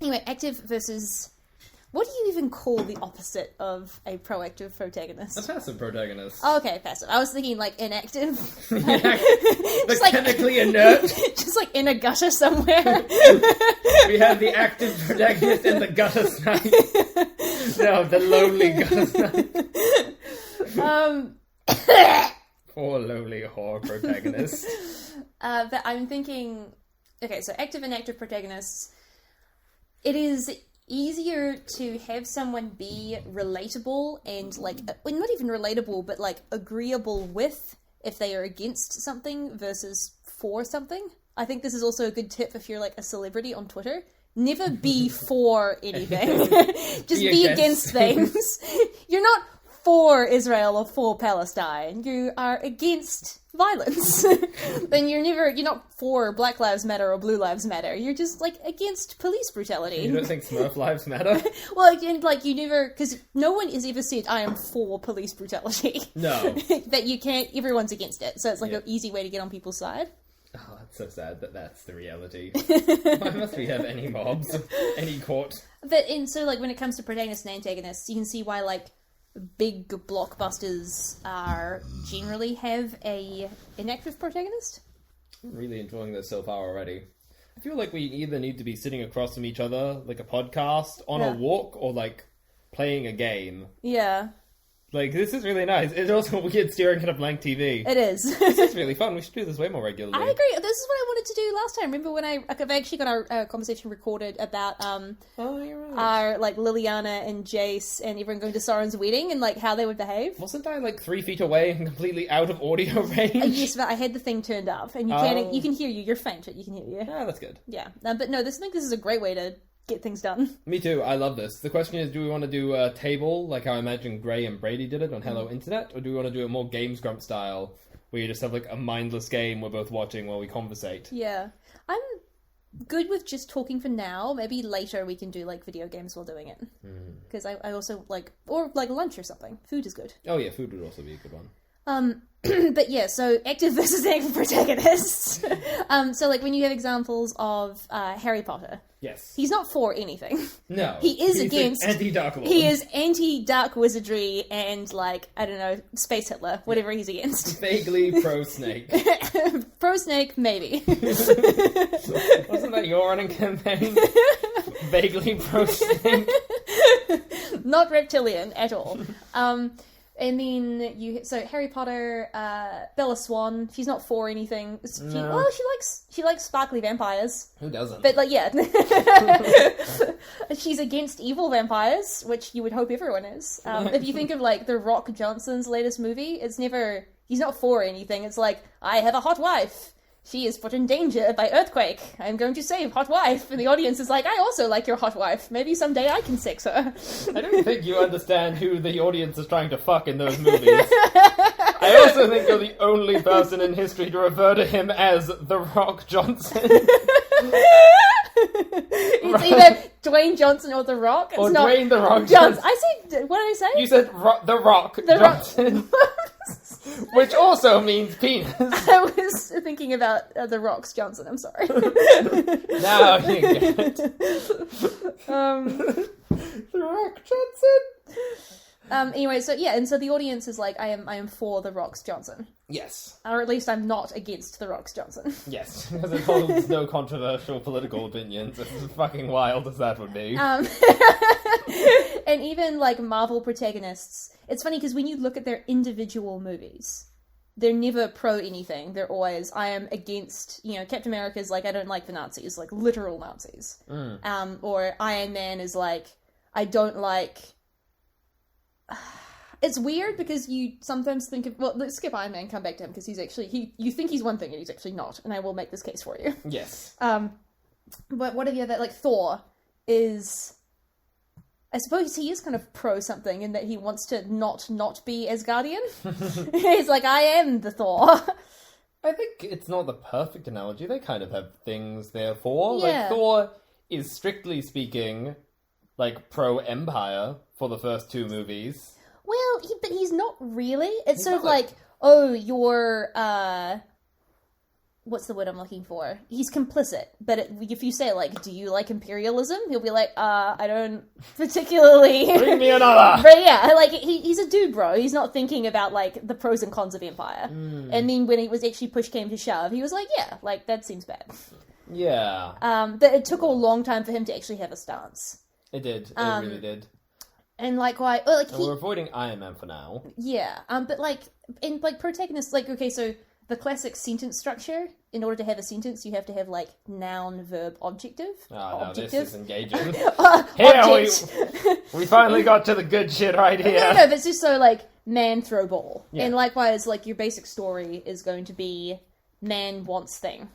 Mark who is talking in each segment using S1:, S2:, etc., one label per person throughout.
S1: Anyway, active versus... What do you even call the opposite of a proactive protagonist?
S2: A passive protagonist.
S1: Oh, okay, passive. I was thinking, like, inactive.
S2: The chemically inert.
S1: Just, like, in a gutter somewhere.
S2: We have the active protagonist and the gutter snipe. No, the lonely gutter snipe. Poor lonely horror protagonist.
S1: But I'm thinking... Okay, so active and inactive protagonists... It is... easier to have someone be relatable and, like, well, not even relatable, but, like, agreeable with if they are against something versus for something. I think this is also a good tip if you're, like, a celebrity on Twitter. Never be for anything. Just be against things. You're not for Israel or for Palestine. You are against violence. Then you're not for Black Lives Matter or Blue Lives Matter. You're just, like, against police brutality.
S2: You don't think Smurf lives matter?
S1: Well, again, like, you never... Because no one has ever said, I am for police brutality.
S2: No.
S1: That you can't... Everyone's against it. So it's, like, an easy way to get on people's side.
S2: Oh, it's so sad that that's the reality. Why must we have any mobs? Any court?
S1: So, like, when it comes to protagonists and antagonists, you can see why, like, big blockbusters generally have a inactive protagonist.
S2: I'm really enjoying this so far already. I feel like we either need to be sitting across from each other, like a podcast, on a walk, or, like, playing a game.
S1: Yeah.
S2: Like, this is really nice. It's also weird staring at a blank TV.
S1: It is.
S2: This is really fun. We should do this way more regularly.
S1: I agree. This is what I wanted to do last time. Remember when I've actually got our conversation recorded about
S2: you're right.
S1: our, like, Liliana and Jace and everyone going to Soren's wedding and, like, how they would behave.
S2: Wasn't I, like, 3 feet away and completely out of audio range?
S1: Yes, but I had the thing turned up and you can hear you. You're faint, but you can hear you.
S2: Ah, that's good.
S1: Yeah. But no, I think this is a great way to get things done.
S2: Me too. I love this. The question is, do we want to do a table, like how I imagine Gray and Brady did it on Hello Internet, or do we want to do it more Games Grump style, where you just have, like, a mindless game we're both watching while we conversate?
S1: Yeah. I'm good with just talking for now. Maybe later we can do, like, video games while doing it. Because I also, like... Or, like, lunch or something. Food is good.
S2: Oh yeah, food would also be a good one.
S1: But yeah, so active versus inactive protagonists. So, like, when you have examples of Harry Potter...
S2: Yes.
S1: He's not for anything.
S2: No.
S1: He's against...
S2: anti-Dark Lord.
S1: He is anti-dark wizardry and, like, I don't know, Space Hitler, whatever he's against.
S2: Vaguely pro-Snake.
S1: Pro-Snake, maybe.
S2: Wasn't that your running campaign? Vaguely pro-Snake?
S1: Not reptilian at all. And then so Harry Potter, Bella Swan, she's not for anything. She likes sparkly vampires.
S2: Who doesn't?
S1: But, like, yeah. She's against evil vampires, which you would hope everyone is. If you think of, like, The Rock Johnson's latest movie, he's not for anything. It's like, I have a hot wife. She is put in danger by earthquake. I'm going to save hot wife. And the audience is like, I also like your hot wife. Maybe someday I can sex her.
S2: I don't think you understand who the audience is trying to fuck in those movies. I also think you're the only person in history to refer to him as The Rock Johnson.
S1: It's either Dwayne Johnson or The Rock. It's
S2: or
S1: not
S2: Dwayne The Rock Johnson.
S1: I said, what did I say?
S2: You said The Rock Johnson. Which also means penis.
S1: I was thinking about The Rock's Johnson, I'm sorry.
S2: Now you get it. The Rock Johnson.
S1: Anyway, so yeah, and so the audience is like, I am for The Rock's Johnson.
S2: Yes.
S1: Or at least I'm not against The Rock's Johnson.
S2: Yes, because it holds no controversial political opinions. It's as fucking wild as that would be.
S1: And even, like, Marvel protagonists, it's funny because when you look at their individual movies, they're never pro anything. They're always, I am against, Captain America's like, I don't like the Nazis, like, literal Nazis. Or Iron Man is like, I don't like... It's weird because you sometimes think of... Well, let's skip Iron Man and come back to him because he's actually... You think he's one thing and he's actually not, and I will make this case for you.
S2: Yes.
S1: But what have you that, like, Thor is... I suppose he is kind of pro something in that he wants to not be Asgardian. He's like, I am the Thor.
S2: I think it's not the perfect analogy. They kind of have things there for.
S1: Yeah.
S2: Like, Thor is, strictly speaking, like, pro-Empire for the first 2 movies.
S1: Well, but he's not really. It's sort of like, oh, you're what's the word I'm looking for? He's complicit, but if you say, like, do you like imperialism? He'll be like, I don't particularly...
S2: Bring me another!
S1: But yeah, like, he's a dude, bro. He's not thinking about, like, the pros and cons of empire. And then when it was actually push came to shove, he was like, yeah, like, that seems bad.
S2: Yeah.
S1: But it took a long time for him to actually have a stance.
S2: It did. It really did.
S1: And likewise, well, like,
S2: and we're avoiding Iron Man for now.
S1: Yeah, but, like, in, like, protagonists, like, okay, so... The classic sentence structure, in order to have a sentence, you have to have, like, noun, verb, objective.
S2: Oh, no, this is engaging. We finally got to the good shit right here.
S1: No, but it's just so, like, man, throw ball.
S2: Yeah.
S1: And likewise, like, your basic story is going to be man wants thing.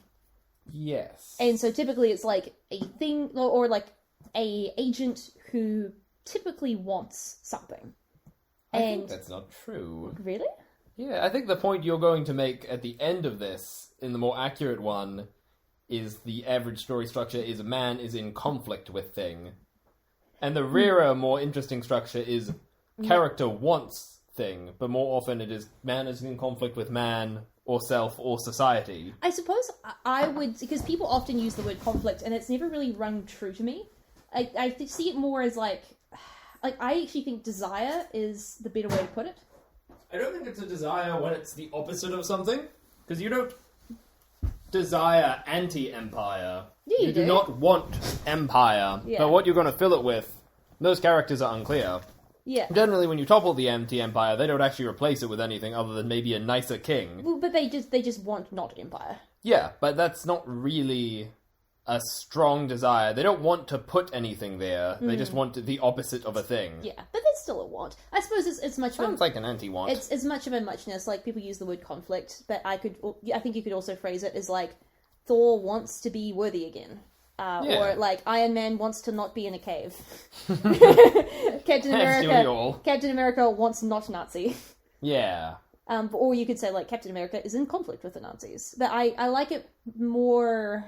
S2: Yes.
S1: And so typically it's, like, a thing, or like, a agent who typically wants something.
S2: I think that's not true.
S1: Really?
S2: Yeah, I think the point you're going to make at the end of this, in the more accurate one, is the average story structure is a man is in conflict with thing. And the rarer, more interesting structure is character wants thing, but more often it is man is in conflict with man, or self, or society.
S1: I suppose I would, because people often use the word conflict, and it's never really rung true to me. I see it more as like I actually think desire is the better way to put it.
S2: I don't think it's a desire when it's the opposite of something. Because you don't desire anti-empire.
S1: Yeah, you
S2: do not want empire.
S1: Yeah.
S2: But what you're going to fill it with, those characters are unclear.
S1: Yeah.
S2: Generally, when you topple the anti-empire, they don't actually replace it with anything other than maybe a nicer king.
S1: Well, but they just want not empire.
S2: Yeah, but that's not really a strong desire. They don't want to put anything there. They just want the opposite of a thing.
S1: Yeah, but that's still a want. I suppose it's much
S2: Sounds like an anti-want.
S1: It's as much of a muchness. Like, people use the word conflict, but I think you could also phrase it as like Thor wants to be worthy again. Or like Iron Man wants to not be in a cave. Captain America wants not Nazi.
S2: Yeah.
S1: Or you could say like Captain America is in conflict with the Nazis. But I like it more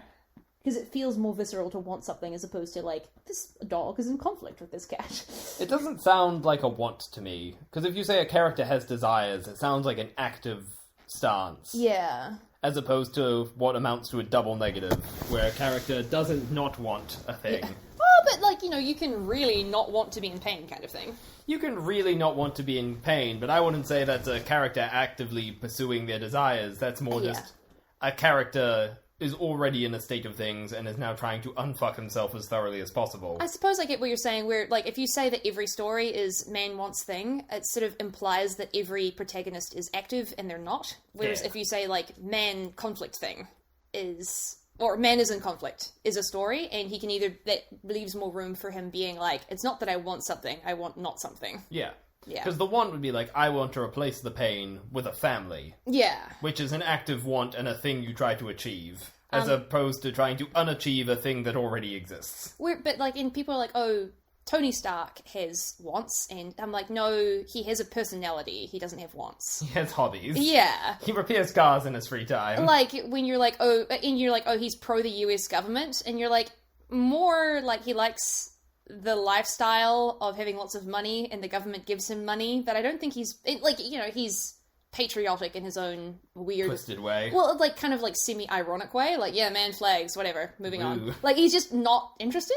S1: because it feels more visceral to want something as opposed to like this dog is in conflict with this cat.
S2: It doesn't sound like a want to me, because if you say a character has desires, it sounds like an active stance.
S1: Yeah.
S2: As opposed to what amounts to a double negative, where a character doesn't not want a thing.
S1: Yeah. Oh, but like, you know, you can really not want to be in pain kind of thing.
S2: You can really not want to be in pain, but I wouldn't say that's a character actively pursuing their desires. That's more just a character is already in a state of things and is now trying to unfuck himself as thoroughly as possible.
S1: I suppose I get what you're saying, where, like, if you say that every story is man wants thing, it sort of implies that every protagonist is active and they're not. Whereas if you say, like, man conflict thing is... Or man is in conflict is a story, and he can either... That leaves more room for him being like, it's not that I want something, I want not something.
S2: Yeah.
S1: Yeah.
S2: Because the want would be like, I want to replace the pain with a family.
S1: Yeah.
S2: Which is an active want and a thing you try to achieve. As opposed to trying to unachieve a thing that already exists.
S1: But, like, and people are like, oh, Tony Stark has wants, and I'm like, no, he has a personality, he doesn't have wants.
S2: He has hobbies.
S1: Yeah.
S2: He repairs cars in his free time.
S1: Like, when you're like, oh, he's pro the US government, and you're like, more like he likes the lifestyle of having lots of money, and the government gives him money, but I don't think he's, like, you know, he's patriotic in his own weird...
S2: Twisted way.
S1: Well, like, kind of, like, semi-ironic way, like, yeah, man, flags, whatever, moving on. Like, he's just not interested.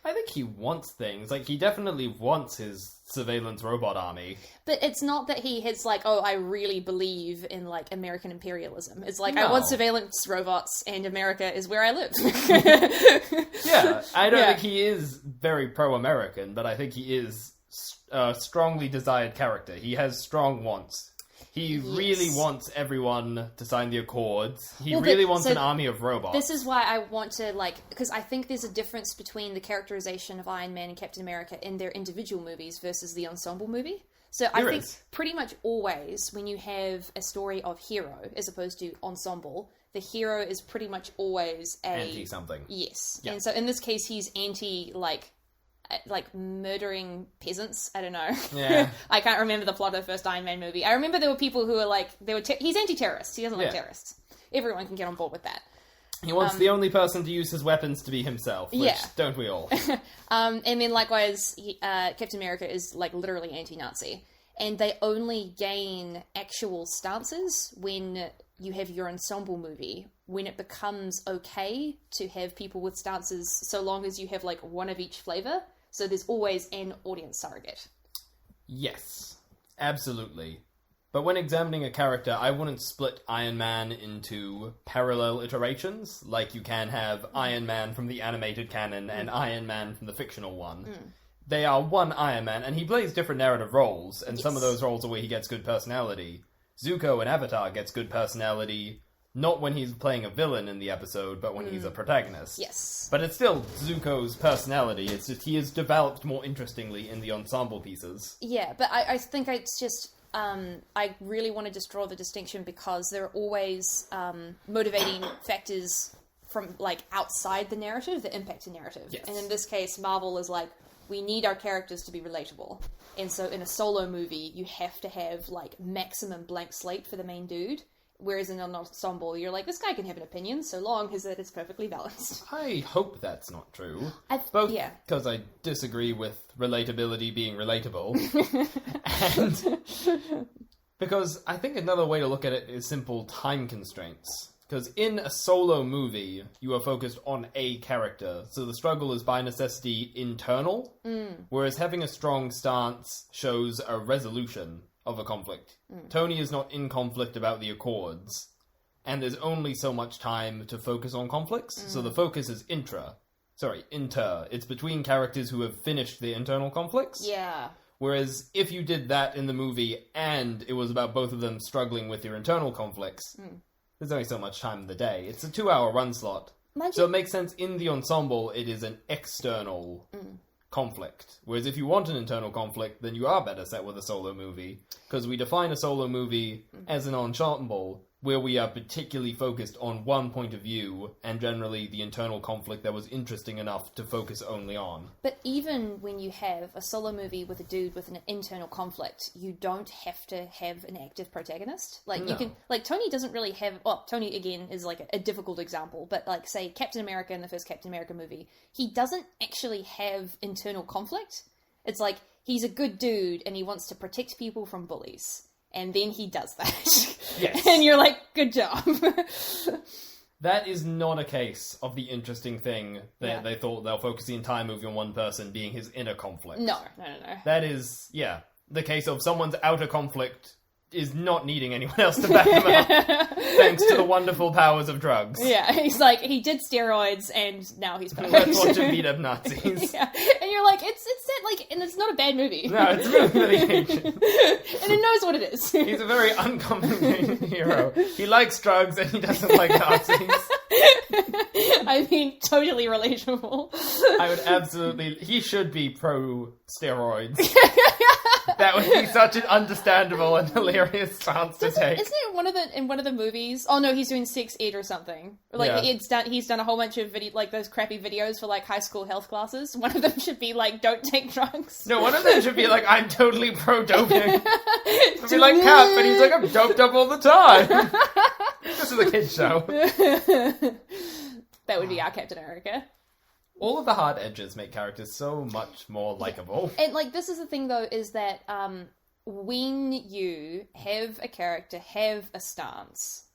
S2: I think he wants things. Like, he definitely wants his surveillance robot army.
S1: But it's not that he has, like, oh, I really believe in, like, American imperialism. It's like,
S2: No.
S1: I want surveillance robots, and America is where I live.
S2: Yeah, I don't think he is very pro-American, but I think he is a strongly desired character. He has strong wants. He really wants everyone to sign the Accords. He really wants an army of robots.
S1: This is why I want to, like... Because I think there's a difference between the characterization of Iron Man and Captain America in their individual movies versus the ensemble movie. So I think pretty much always when you have a story of hero as opposed to ensemble, the hero is pretty much always a...
S2: Anti-something.
S1: Yes.
S2: Yeah.
S1: And so in this case, he's anti, like murdering peasants. I don't know.
S2: Yeah.
S1: I can't remember the plot of the first Iron Man movie. I remember there were people who were like, he's anti-terrorist. He doesn't like terrorists. Everyone can get on board with that.
S2: He wants the only person to use his weapons to be himself, which don't we all?
S1: And then likewise, Captain America is like literally anti-Nazi. And they only gain actual stances when you have your ensemble movie when it becomes okay to have people with stances, so long as you have like one of each flavor. So there's always an audience surrogate.
S2: Yes, absolutely. But when examining a character, I wouldn't split Iron Man into parallel iterations, like you can have Iron Man from the animated canon and Iron Man from the fictional one. They are one Iron Man, and he plays different narrative roles, and some of those roles are where he gets good personality. Zuko in Avatar gets good personality, not when he's playing a villain in the episode, but when he's a protagonist.
S1: Yes.
S2: But it's still Zuko's personality, it's just he is developed more interestingly in the ensemble pieces.
S1: Yeah, but I think it's just... I really want to just draw the distinction because there are always motivating factors from, like, outside the narrative that impact the narrative.
S2: Yes.
S1: And in this case, Marvel is like, we need our characters to be relatable. And so in a solo movie, you have to have, like, maximum blank slate for the main dude. Whereas in an ensemble, you're like, this guy can have an opinion so long as that it's perfectly balanced.
S2: I hope that's not true.
S1: Both
S2: because I disagree with relatability being relatable. And because I think another way to look at it is simple time constraints. Because in a solo movie, you are focused on a character, so the struggle is by necessity internal, whereas having a strong stance shows a resolution of a conflict. Tony is not in conflict about the Accords, and there's only so much time to focus on conflicts, so the focus is inter. It's between characters who have finished their internal conflicts.
S1: Yeah.
S2: Whereas if you did that in the movie and it was about both of them struggling with their internal conflicts, there's only so much time in the day. It's a 2-hour run slot. So it makes sense in the ensemble it is an external conflict. Whereas if you want an internal conflict, then you are better set with a solo movie. Because we define a solo movie as an ensemble where we are particularly focused on one point of view, and generally the internal conflict that was interesting enough to focus only on.
S1: But even when you have a solo movie with a dude with an internal conflict, you don't have to have an active protagonist. Like, you can... Like, Tony doesn't really have... Well, Tony, again, is, like, a difficult example, but, like, say, Captain America in the first Captain America movie, he doesn't actually have internal conflict. It's like, he's a good dude, and he wants to protect people from bullies. And then he does that.
S2: Yes.
S1: And you're like, good job.
S2: That is not a case of the interesting thing that they thought they'll focus the entire movie on one person being his inner conflict.
S1: No.
S2: That is, the case of someone's outer conflict is not needing anyone else to back him up, thanks to the wonderful powers of drugs.
S1: Yeah, he's like, he did steroids, and now he's perfect.
S2: Let's watch him beat up Nazis.
S1: Yeah. And you're like, it's set, like, and it's not a bad movie.
S2: No, it's really ancient.
S1: And it knows what it is.
S2: He's a very uncomplicated hero. He likes drugs, and he doesn't like Nazis.
S1: I mean, totally relatable.
S2: I would absolutely... He should be pro-steroids. That would be such an understandable and hilarious stance to take.
S1: Isn't it in one of the movies? Oh no, he's doing sex ed or something. Like he's done a whole bunch of like those crappy videos for like high school health classes. One of them should be like, don't take drugs.
S2: No, one of them should be like, I'm totally pro doping. It'd be like Cap, but he's like, I'm doped up all the time. This is a kid's show.
S1: That would be our Captain America.
S2: All of the hard edges make characters so much more likable.
S1: And, like, this is the thing, though, is that when you have a character have a stance,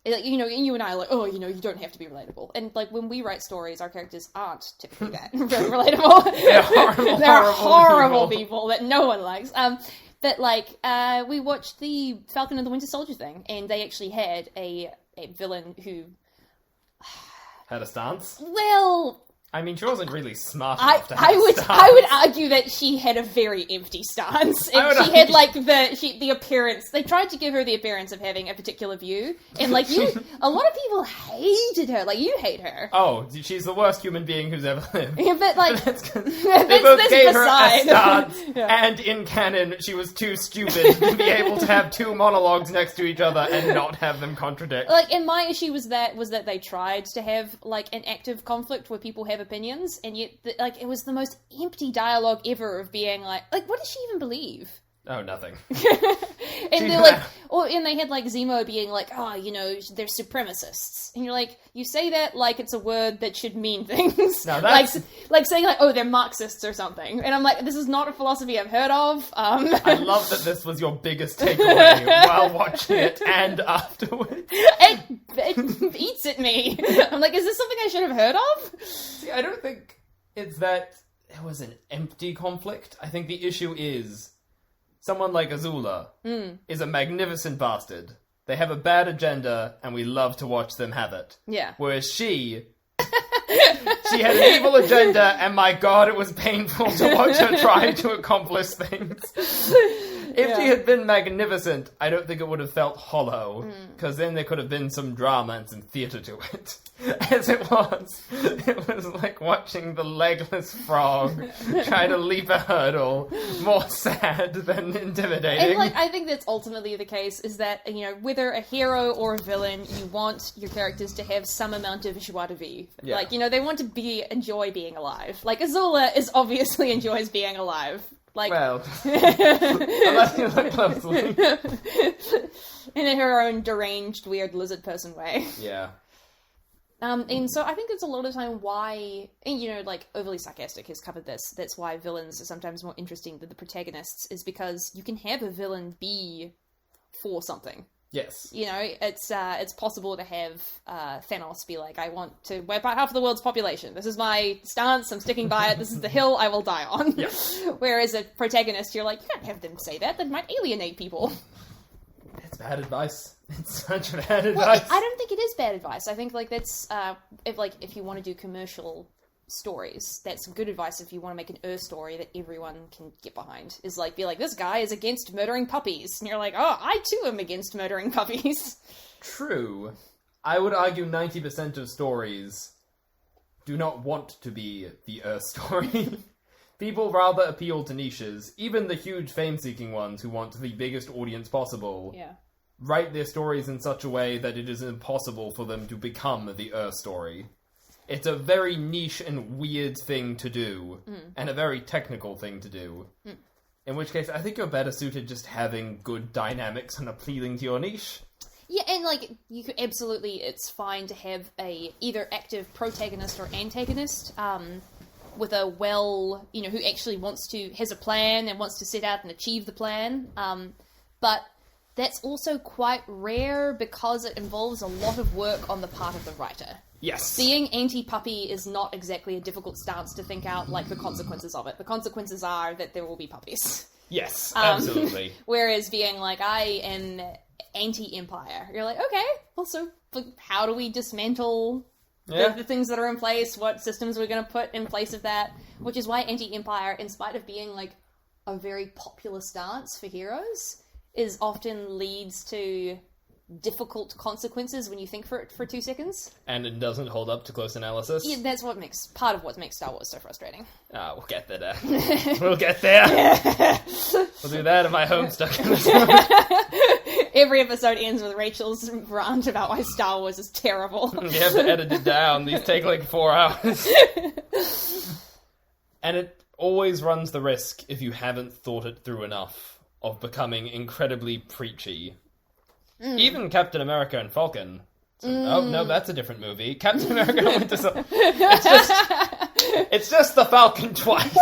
S1: like, you know, you and I are like, oh, you know, you don't have to be relatable. And, like, when we write stories, our characters aren't typically that really relatable. They're horrible people that no one likes. But, like, we watched the Falcon and the Winter Soldier thing, and they actually had a villain who...
S2: Had a stance?
S1: Well...
S2: I mean, she wasn't really smart enough to have
S1: a stance. I would argue that she had a very empty stance. And she had, like, the appearance... They tried to give her the appearance of having a particular view. And, like, a lot of people hated her. Like, you hate her.
S2: Oh, she's the worst human being who's ever lived.
S1: Yeah, but, like...
S2: They both gave her a stance, and in canon, she was too stupid to be able to have two monologues next to each other and not have them contradict.
S1: Like, and my issue was that they tried to have, like, an active conflict where people have opinions, and yet, like, it was the most empty dialogue ever of being like, what does she even believe?
S2: Oh, nothing.
S1: And they're like, and they had like Zemo being like, oh, they're supremacists, and you're like, you say that like it's a word that should mean things.
S2: Now that's...
S1: like saying like, oh, they're Marxists or something, and I'm like, this is not a philosophy I've heard of.
S2: I love that this was your biggest takeaway while watching it and afterwards.
S1: It eats at me. I'm like, is this something I should have heard of?
S2: See, I don't think it's that it was an empty conflict. I think the issue is someone like Azula is a magnificent bastard. They have a bad agenda, and we love to watch them have it.
S1: Yeah.
S2: Whereas she had an evil agenda, and my god, it was painful to watch her try to accomplish things. If she had been magnificent, I don't think it would have felt hollow, because then there could have been some drama and some theatre to it. As it was like watching the legless frog try to leap a hurdle, more sad than intimidating.
S1: And, like, I think that's ultimately the case, is that, whether a hero or a villain, you want your characters to have some amount of joie de vivre.
S2: Yeah.
S1: Like, they want to enjoy being alive. Like, Azula obviously enjoys being alive. Like,
S2: well, unless you look closely.
S1: In her own deranged, weird lizard person way.
S2: Yeah.
S1: And so I think it's a lot of the time why, and like Overly Sarcastic has covered this, that's why villains are sometimes more interesting than the protagonists, is because you can have a villain be for something.
S2: Yes.
S1: It's possible to have Thanos be like, I want to wipe out half of the world's population. This is my stance, I'm sticking by it, this is the hill I will die on.
S2: Yeah.
S1: Whereas a protagonist, you're like, you can't have them say that might alienate people.
S2: It's bad advice. It's such bad advice.
S1: I don't think it is bad advice. I think like that's if you want to do commercial stories, that's good advice. If you want to make an story that everyone can get behind, is like, be like, this guy is against murdering puppies, and you're like, oh, I too am against murdering puppies.
S2: True. I would argue 90% of stories do not want to be the story. People rather appeal to niches, even the huge fame-seeking ones who want the biggest audience possible.
S1: Yeah.
S2: Write their stories in such a way that it is impossible for them to become the story. It's a very niche and weird thing to do, and a very technical thing to do. In which case, I think you're better suited just having good dynamics and appealing to your niche.
S1: Yeah, and like, you could absolutely, it's fine to have a either active protagonist or antagonist, with a who actually has a plan and wants to set out and achieve the plan. But that's also quite rare because it involves a lot of work on the part of the writer.
S2: Yes.
S1: Being anti-puppy is not exactly a difficult stance to think out, like, the consequences of it. The consequences are that there will be puppies.
S2: Yes, absolutely.
S1: Whereas being like, I am anti-empire, you're like, okay, well, so how do we dismantle the things that are in place? What systems are we going to put in place of that? Which is why anti-empire, in spite of being, like, a very popular stance for heroes, often leads to difficult consequences when you think for it for 2 seconds.
S2: And it doesn't hold up to close analysis.
S1: Yeah, that's part of what makes Star Wars so frustrating.
S2: We'll get there. We'll get there. We'll do that in my Homestuck episode.
S1: Every episode ends with Rachel's rant about why Star Wars is terrible.
S2: You have to edit it down. These take like 4 hours. And it always runs the risk, if you haven't thought it through enough, of becoming incredibly preachy. Even Captain America and Falcon. Oh, no, that's a different movie. Captain America and Winter Soldier. It's just the Falcon twice.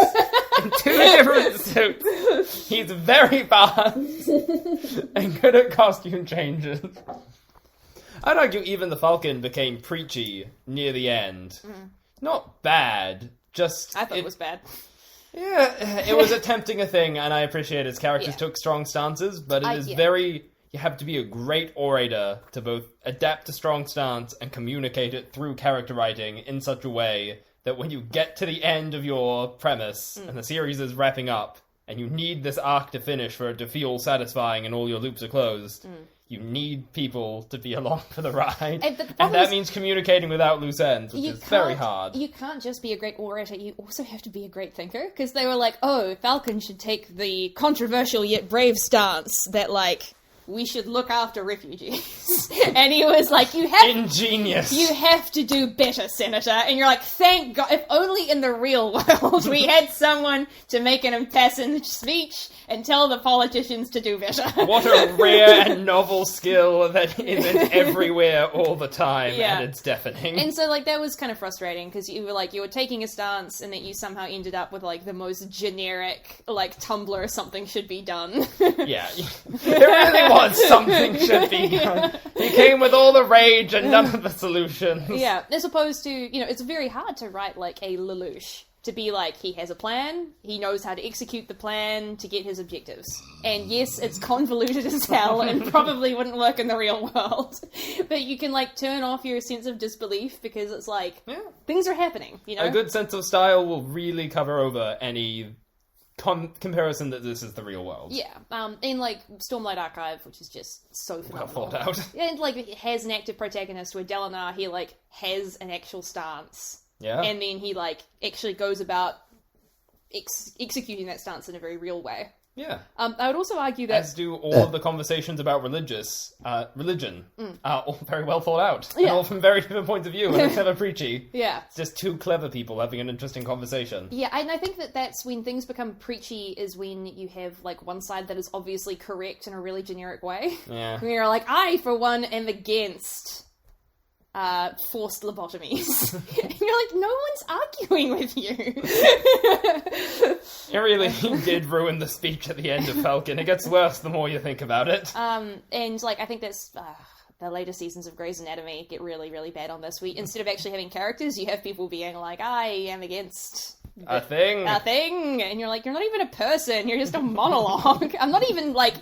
S2: In 2 different suits. He's very fast. And good at costume changes. I'd argue even the Falcon became preachy near the end. Not bad, just...
S1: I thought it was bad.
S2: Yeah, it was attempting a thing, and I appreciate his characters took strong stances, but it is very... You have to be a great orator to both adapt a strong stance and communicate it through character writing in such a way that when you get to the end of your premise, and the series is wrapping up, and you need this arc to finish for it to feel satisfying and all your loops are closed, you need people to be along for the ride. And that means communicating without loose ends, which is very hard. You
S1: can't just be a great orator, you also have to be a great thinker. Because they were like, oh, Falcon should take the controversial yet brave stance that, like, we should look after refugees. And he was like,
S2: ingenious.
S1: You have to do better, Senator. And you're like, thank God, if only in the real world we had someone to make an impassioned speech and tell the politicians to do better.
S2: What a rare and novel skill that isn't everywhere all the time, and it's deafening.
S1: And so, like, that was kind of frustrating, because you were taking a stance, and that you somehow ended up with, like, the most generic, like, Tumblr something should be done.
S2: Yeah, it really was something should be done. He came with all the rage and none of the solutions.
S1: Yeah, as opposed to, it's very hard to write, like, a Lelouch. To be like, he has a plan, he knows how to execute the plan to get his objectives. And yes, it's convoluted as hell and probably wouldn't work in the real world. But you can, like, turn off your sense of disbelief because it's like, things are happening,
S2: A good sense of style will really cover over any comparison that this is the real world.
S1: Yeah, and, like, Stormlight Archive, which is just so phenomenal.
S2: Well thought out.
S1: And, like, it has an active protagonist where Dalinar, he, like, has an actual stance.
S2: Yeah.
S1: And then he, like, actually goes about executing that stance in a very real way.
S2: Yeah.
S1: I would also argue that...
S2: As do all of the conversations about religion are all very well thought out. And all from very different points of view, and it's never preachy.
S1: Yeah.
S2: It's just two clever people having an interesting conversation.
S1: Yeah, and I think that that's when things become preachy, is when you have, like, one side that is obviously correct in a really generic way.
S2: Yeah.
S1: When you're like, I, for one, am against... forced lobotomies. And you're like, no one's arguing with you.
S2: It really did ruin the speech at the end of Falcon. It gets worse the more you think about it.
S1: And, like, I think that's... the later seasons of Grey's Anatomy get really, really bad on this. Instead of actually having characters, you have people being like, I am against...
S2: A thing.
S1: And you're like, you're not even a person, you're just a monologue. I'm not even, like,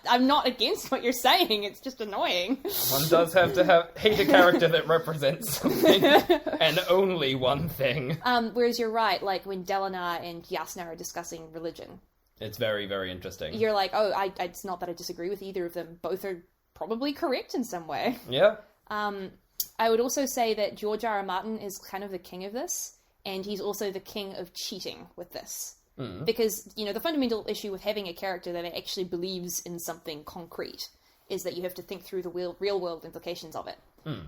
S1: I'm not against what you're saying, it's just annoying.
S2: One does have to hate a character that represents something, and only one thing.
S1: Whereas you're right, like, when Dalinar and Yasna are discussing religion.
S2: It's very, very interesting.
S1: You're like, it's not that I disagree with either of them, both are probably correct in some way.
S2: Yeah.
S1: I would also say that George R. R. Martin is kind of the king of this. And he's also the king of cheating with this. Because, the fundamental issue with having a character that actually believes in something concrete is that you have to think through the real-world implications of it.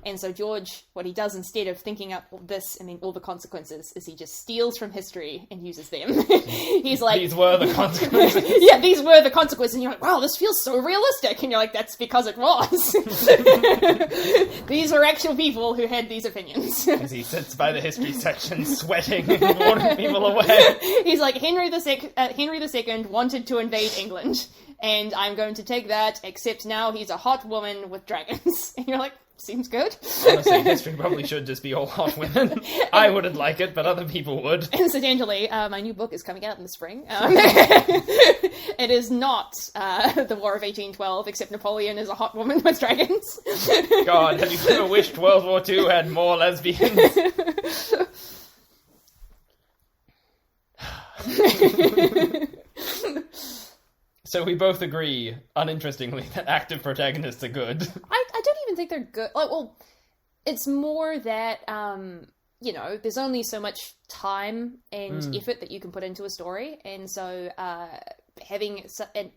S1: And so George, what he does instead of thinking up this and then all the consequences, is he just steals from history and uses them. He's like...
S2: These were the consequences.
S1: Yeah, these were the consequences. And you're like, wow, this feels so realistic. And you're like, that's because it was. These were actual people who had these opinions.
S2: As he sits by the history section, sweating and warning people away.
S1: He's like, Henry II wanted to invade England. And I'm going to take that, except now he's a hot woman with dragons. And you're like, seems good.
S2: Honestly, history probably should just be all hot women. I wouldn't like it, but other people would.
S1: Incidentally, my new book is coming out in the spring. It is not the War of 1812, except Napoleon is a hot woman with dragons.
S2: God, have you ever wished World War II had more lesbians? So we both agree, uninterestingly, that active protagonists are good.
S1: I don't even think they're good. Like, well, it's more that, there's only so much time and effort that you can put into a story. And so having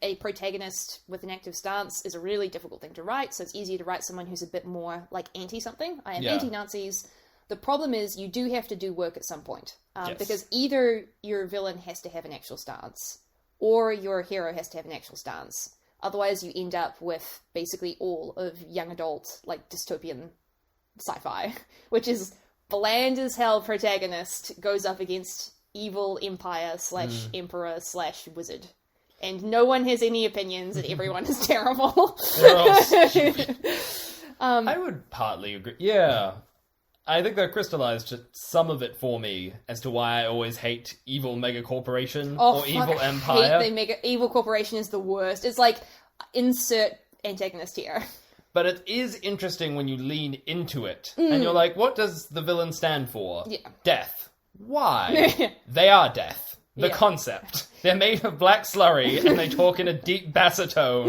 S1: a protagonist with an active stance is a really difficult thing to write. So it's easier to write someone who's a bit more, like, anti-something. I am anti-Nazis. The problem is you do have to do work at some point. Because either your villain has to have an actual stance, or your hero has to have an actual stance. Otherwise, you end up with basically all of young adult, like, dystopian sci-fi, which is bland as hell protagonist goes up against evil empire / emperor / wizard. And no one has any opinions, and everyone is terrible.
S2: They're all stupid. I would partly agree. Yeah. I think that crystallized just some of it for me as to why I always hate evil mega corporation or evil empire.
S1: Evil corporation is the worst. It's like, insert antagonist here.
S2: But it is interesting when you lean into it. And you're like, what does the villain stand for?
S1: Yeah.
S2: Death. Why? They are death. The
S1: Yeah.
S2: concept. They're made of black slurry, and they talk in a deep bassitone,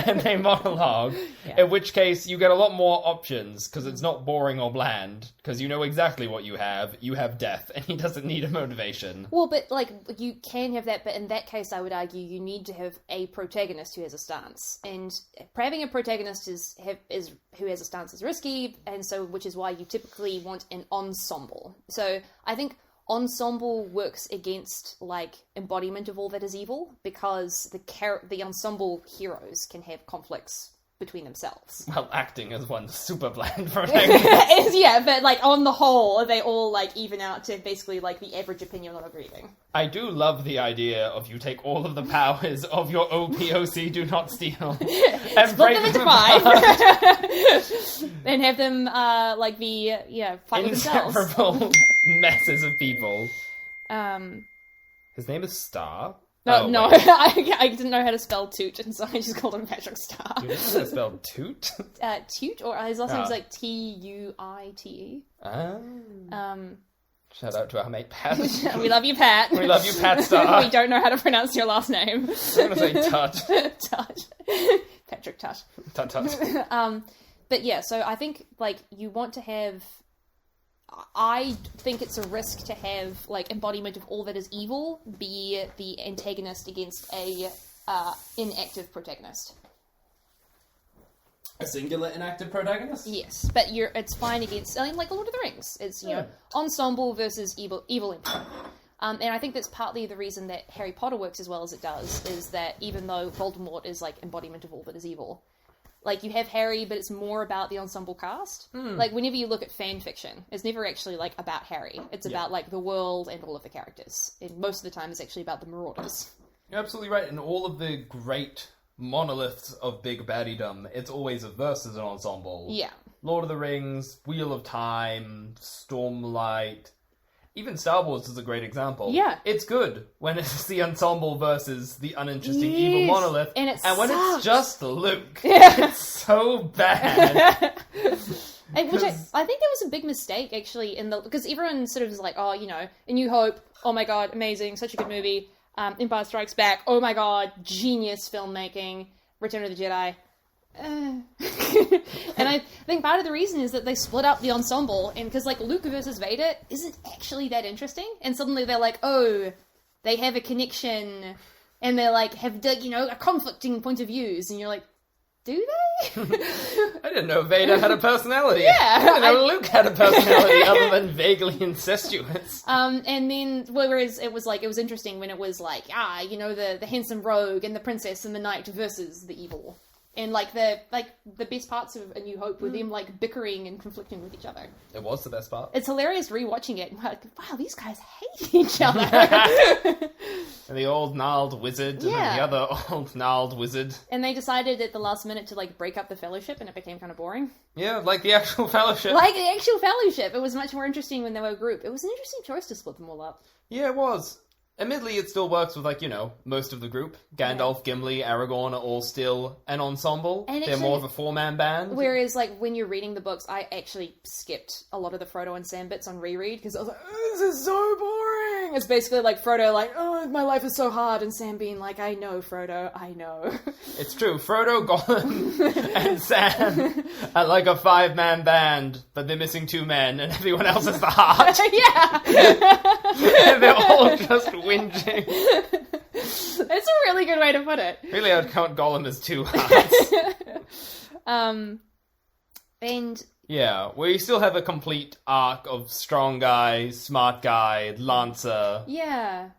S2: and they monologue,
S1: Yeah.
S2: in which case you get a lot more options, because it's not boring or bland, because you know exactly what you have. You have death, and he doesn't need a motivation.
S1: Well, but, like, you can have that, but in that case, I would argue you need to have a protagonist who has a stance. And having a protagonist who has a stance is risky, and so, which is why you typically want an ensemble. So, I think ensemble works against, like, embodiment of all that is evil, because the ensemble heroes can have conflicts between themselves.
S2: Well, acting as one super bland protagonist.
S1: Yeah, but, like, on the whole, they all, like, even out to basically, like, the average opinion of a reading.
S2: I do love the idea of you take all of the powers of your OPOC do not steal and
S1: Split
S2: break
S1: them into
S2: apart.
S1: 5 and have them like be fight with themselves.
S2: Inseparable messes of people.
S1: Um,
S2: His name is Star?
S1: no,
S2: Oh,
S1: no,
S2: wait.
S1: I didn't know how to spell Toot, and so I just called him Patrick Star.
S2: You didn't know how to spell Toot?
S1: Toot, or his last name's
S2: Ah.
S1: like Tuite.
S2: Ah. Shout out to our mate Pat.
S1: We love you, Pat.
S2: We love you, Pat Star.
S1: We don't know how to pronounce your last name.
S2: I'm gonna say Tut.
S1: Tut. Patrick Tut.
S2: Tut Tut.
S1: But yeah, so I think, like, you want to have... I think it's a risk to have, like, embodiment of all that is evil be the antagonist against a inactive protagonist.
S2: A singular inactive protagonist?
S1: Yes, but it's fine against, I mean, like Lord of the Rings. It's, you know, ensemble versus evil emperor. And I think that's partly the reason that Harry Potter works as well as it does, is that even though Voldemort is, like, embodiment of all that is evil, like, you have Harry, but it's more about the ensemble cast. Like, whenever you look at fan fiction, it's never actually, like, about Harry. It's about, like, the world and all of the characters. And most of the time, it's actually about the Marauders.
S2: You're absolutely right. In all of the great monoliths of big baddydom, it's always a versus an ensemble.
S1: Yeah.
S2: Lord of the Rings, Wheel of Time, Stormlight. Even Star Wars is a great example.
S1: Yeah.
S2: It's good when it's the ensemble versus the uninteresting
S1: Yes,
S2: evil monolith.
S1: and
S2: when
S1: sucks.
S2: it's just Luke,
S1: Yeah.
S2: it's so bad.
S1: And which I think that was a big mistake, actually, because everyone sort of is like, oh, you know, A New Hope, oh my god, amazing, such a good movie. Empire Strikes Back, oh my god, genius filmmaking. Return of the Jedi. And I think part of the reason is that they split up the ensemble, and because, like, Luke versus Vader isn't actually that interesting, and suddenly they're like, oh, they have a connection, and they're like, have, you know, a conflicting point of views, and you're like, do they?
S2: I didn't know Vader had a personality.
S1: Yeah,
S2: I didn't know Luke had a personality other than vaguely incestuous.
S1: And then, whereas it was interesting when it was like, you know, the handsome rogue and the princess and the knight versus the evil. And, like, the best parts of A New Hope were them, like, bickering and conflicting with each other.
S2: It was the best part.
S1: It's hilarious rewatching it. Like, wow, these guys hate each other.
S2: And the old gnarled wizard, and then
S1: Yeah.
S2: the other old gnarled wizard.
S1: And they decided at the last minute to, like, break up the fellowship, and it became kind of boring.
S2: Yeah, like the actual fellowship.
S1: Like the actual fellowship, it was much more interesting when they were a group. It was an interesting choice to split them all up.
S2: Yeah, it was. Admittedly, it still works with, like, you know, most of the group. Gandalf, Gimli, Aragorn are all still an ensemble.
S1: And
S2: They're
S1: actually-
S2: more of a four-man band.
S1: Whereas, like, when you're reading the books, I actually skipped a lot of the Frodo and Sam bits on reread, because I was like, oh, this is so boring! It's basically like Frodo, like, oh, my life is so hard, and Sam being like, I know, Frodo, I know.
S2: It's true. Frodo, Gollum, and Sam are like a five-man band, but they're missing two men, and everyone else is the heart.
S1: Yeah!
S2: And they're all just whinging.
S1: It's a really good way to put it.
S2: Really, I'd count Gollum as two hearts.
S1: And
S2: Yeah, where you still have a complete arc of strong guy, smart guy, Lancer.
S1: yeah.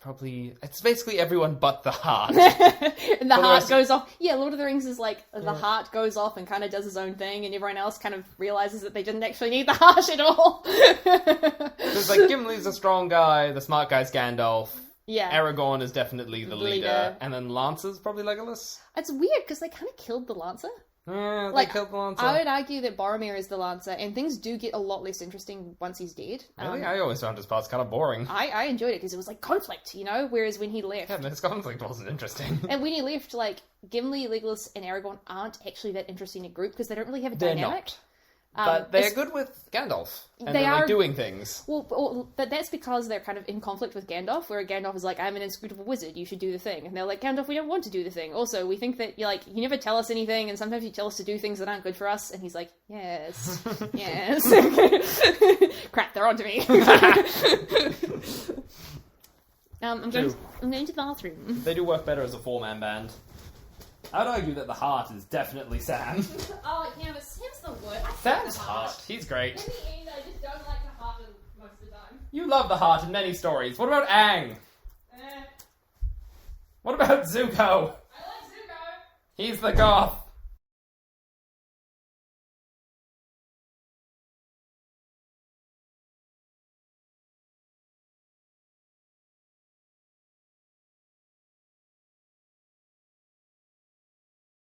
S2: Probably, it's basically everyone but the heart.
S1: And the heart
S2: rest-
S1: goes off. Yeah, Lord of the Rings is like, the heart goes off and kind of does his own thing, and everyone else kind of realizes that they didn't actually need the heart at all.
S2: It's like Gimli's a strong guy, the smart guy's Gandalf.
S1: Yeah.
S2: Aragorn is definitely the leader.
S1: leader.
S2: And then Lancer's probably Legolas.
S1: It's weird, because they kind of killed the Lancer.
S2: Yeah, they
S1: Like,
S2: killed the Lancer.
S1: I would argue that Boromir is the Lancer, and things do get a lot less interesting once he's dead.
S2: Really? I always found his parts kind of boring.
S1: I enjoyed it, because it was like conflict, you know? Whereas when he left...
S2: Yeah, this conflict wasn't interesting.
S1: And when he left, like, Gimli, Legolas, and Aragorn aren't actually that interesting a group, because they don't really have a
S2: They're
S1: dynamic.
S2: But they're good with Gandalf. And
S1: They
S2: they're like
S1: are-
S2: doing things.
S1: But that's because they're kind of in conflict with Gandalf, where Gandalf is like, I'm an inscrutable wizard, you should do the thing. And they're like, Gandalf, we don't want to do the thing. Also, we think that, you never tell us anything, and sometimes you tell us to do things that aren't good for us. And he's like, yes, yes. Crap, they're onto me. I'm going to the bathroom.
S2: They do work better as a four-man band. I would argue that the heart is definitely Sam.
S1: Oh, yeah, but Sam's the worst.
S2: Sam's heart. He's great.
S1: In the end, I just don't like the heart most of the time.
S2: You love the heart in many stories. What about Aang? What about Zuko?
S1: I like Zuko.
S2: He's the goth.